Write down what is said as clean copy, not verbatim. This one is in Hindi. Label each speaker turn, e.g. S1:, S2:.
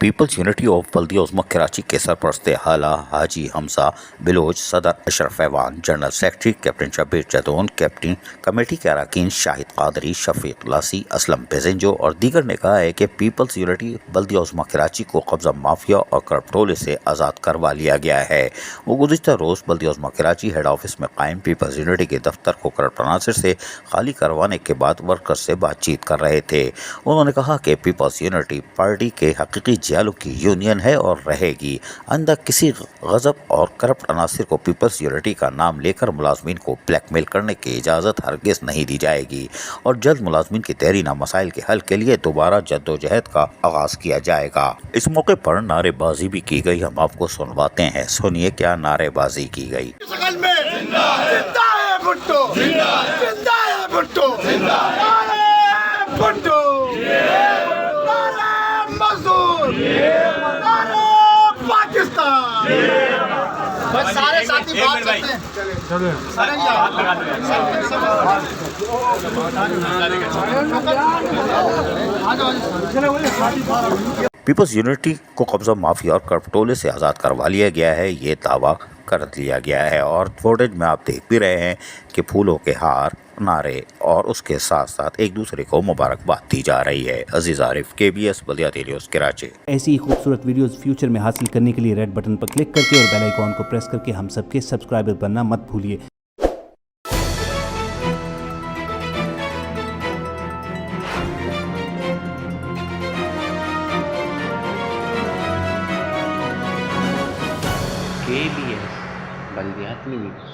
S1: पीपल्स यूनिटी ऑफ बल्दिया उज़्मा कराची के सरपरस्त आला हाजी हमजा बिलोच, सदर Ashraf Aiwan, general secretary captain Shabbir Jadoon, captain committee के अरकान शाहिद कादरी, शफीक लासी, असलम बेजेंजो और दीगर ने कहा है कि पीपल्स यूनिटी बल्दिया उज़्मा कराची को कब्जा माफिया और करप्टोले से आज़ाद करवा लिया गया है। वो गुज़िश्ता रोज़ बल्दिया उज़्मा कराची हेड ऑफिस में कायम पीपल्स यूनिटी के दफ्तर को करप्ट अनासर से खाली करवाने के बाद वर्कर्स से बातचीत कर रहे थे। उन्होंने कहा कि पीपल्स यूनिटी पार्टी के हकीकी जियालों की यूनियन है और रहेगी। आइंदा किसी गजब और करप्ट अनासिर को पीपल्स यूनिटी का नाम लेकर मुलाजमीन को ब्लैकमेल करने की इजाज़त हरगिज़ नहीं दी जाएगी और जल्द मुलाजमीन की तहरीना मसाइल के हल के लिए दोबारा जद्दोजहद का आगाज किया जाएगा। इस मौके पर नारेबाजी भी की गई। हम आपको सुनवाते हैं, सुनिए क्या नारेबाजी की गई।
S2: पाकिस्तान बस सारे साथी बात करते हैं।
S1: पीपल्स यूनिटी को कब्जा माफिया और करप्टोले से आज़ाद करवा लिया गया है, ये दावा कर लिया गया है और फुटेज में आप देख भी रहे हैं कि फूलों के हार, नारे और उसके साथ साथ एक दूसरे को मुबारकबाद दी जा रही है। अजीज आरिफ, KBS बल्दिया न्यूज़ कराची।
S3: ऐसी ही खूबसूरत वीडियोस फ्यूचर में हासिल करने के लिए रेड बटन पर क्लिक करके और बेल आइकॉन को प्रेस करके हम सबके सब्सक्राइबर बनना मत भूलिए।
S4: KBS बल्दिया न्यूज़।